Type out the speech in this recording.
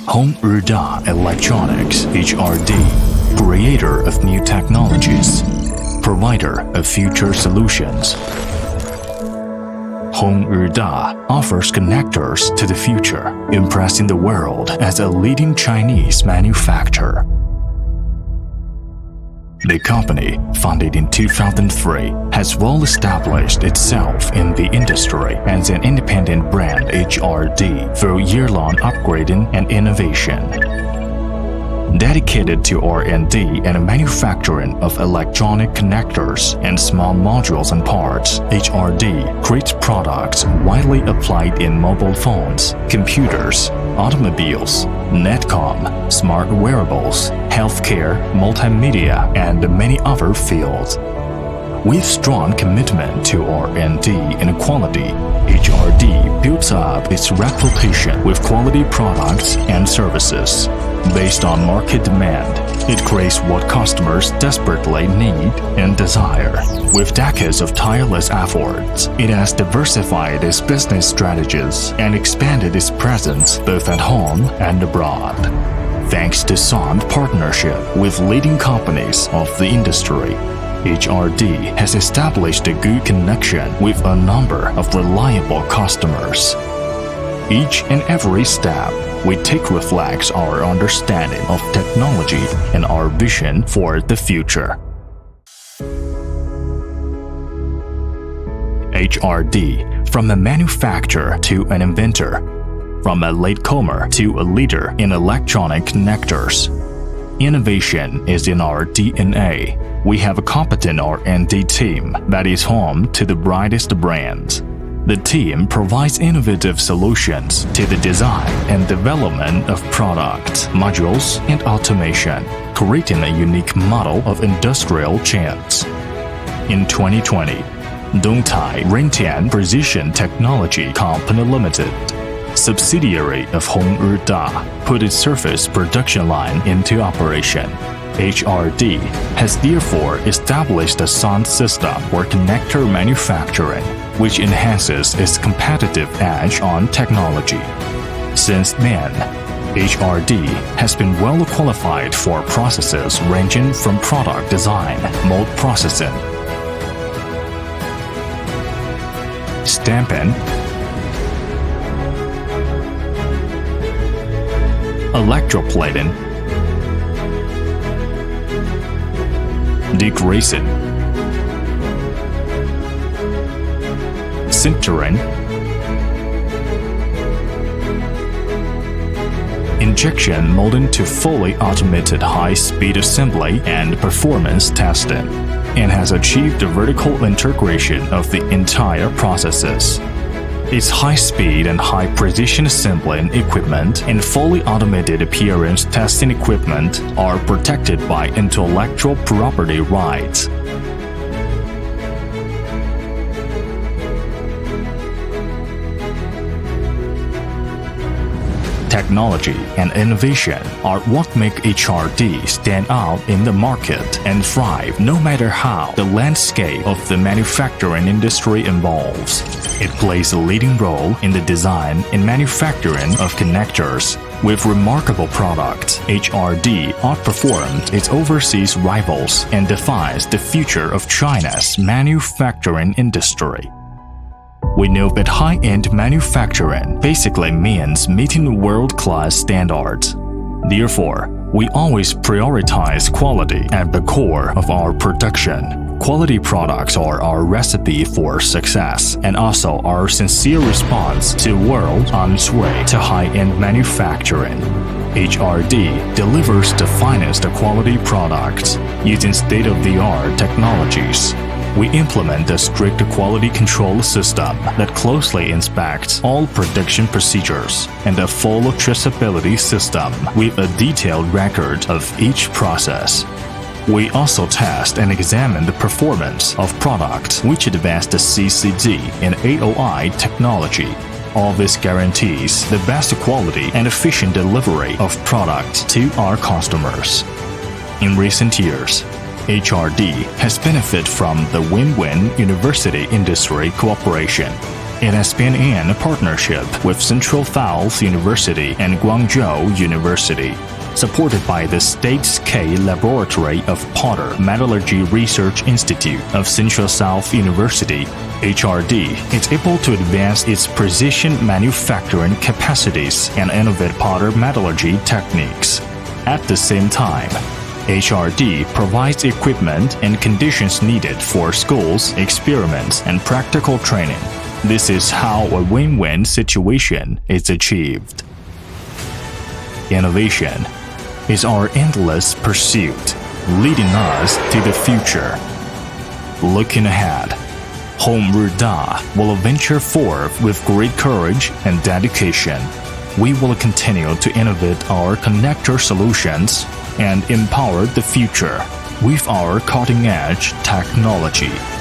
HongRiDa Electronics HRD, creator of new technologies, provider of future solutions. HongRiDa offers connectors to the future, impressing the world as a leading Chinese manufacturer. The company, founded in 2003, has well established itself in the industry as an independent brand HRD through year-long upgrading and innovation. Dedicated to R&D and manufacturing of electronic connectors and small modules and parts, HRD creates products widely applied in mobile phones, computers, automobiles, netcom, smart wearables, healthcare, multimedia, and many other fields. With strong commitment to R&D and quality, HRD builds up its reputation with quality products and services. Based on market demand, it creates what customers desperately need and desire. With decades of tireless efforts, it has diversified its business strategies and expanded its presence both at home and abroad. Thanks to sound partnership with leading companies of the industry, HRD has established a good connection with a number of reliable customers. Each and every step we take reflects our understanding of technology and our vision for the future. HRD, from a manufacturer to an inventor, from a latecomer to a leader in electronic connectors. Innovation is in our DNA. We have a competent R&D team that is home to the brightest brands. The team provides innovative solutions to the design and development of products, modules, and automation, creating a unique model of industrial chains. In 2020, Dongtai Runtian Precision Technology Company Limited, subsidiary of HongRiDa, put its surface production line into operation. HRD has therefore established a sound system for connector manufacturing, which enhances its competitive edge on technology. Since then, HRD has been well qualified for processes ranging from product design, mold processing, stamping, electroplating, degreasing, sintering, injection molding to fully automated high-speed assembly and performance testing, and has achieved the vertical integration of the entire processes. Its high-speed and high-precision assembling equipment and fully automated appearance testing equipment are protected by intellectual property rights. Technology and innovation are what make HRD stand out in the market and thrive no matter how the landscape of the manufacturing industry evolves. It plays a leading role in the design and manufacturing of connectors. With remarkable products, HRD outperformed its overseas rivals and defines the future of China's manufacturing industry. We know that high-end manufacturing basically means meeting world-class standards. Therefore, we always prioritize quality at the core of our production. Quality products are our recipe for success and also our sincere response to the world on its way to high-end manufacturing. HRD delivers the finest quality products using state-of-the-art technologies. We implement a strict quality control system that closely inspects all production procedures and a full traceability system with a detailed record of each process. We also test and examine the performance of products which advance the CCD and AOI technology. All this guarantees the best quality and efficient delivery of products to our customers. In recent years, HRD has benefited from the win-win university-industry cooperation. It has been in a partnership with Central South University and Guangzhou University, supported by the State's K Laboratory of Powder Metallurgy Research Institute of Central South University, HRD. It's able to advance its precision manufacturing capacities and innovate powder metallurgy techniques. At the same time, HRD provides equipment and conditions needed for schools, experiments, and practical training. This is how a win-win situation is achieved. Innovation is our endless pursuit, leading us to the future. Looking ahead, HongRiDa will venture forth with great courage and dedication. We will continue to innovate our connector solutions and empower the future with our cutting-edge technology.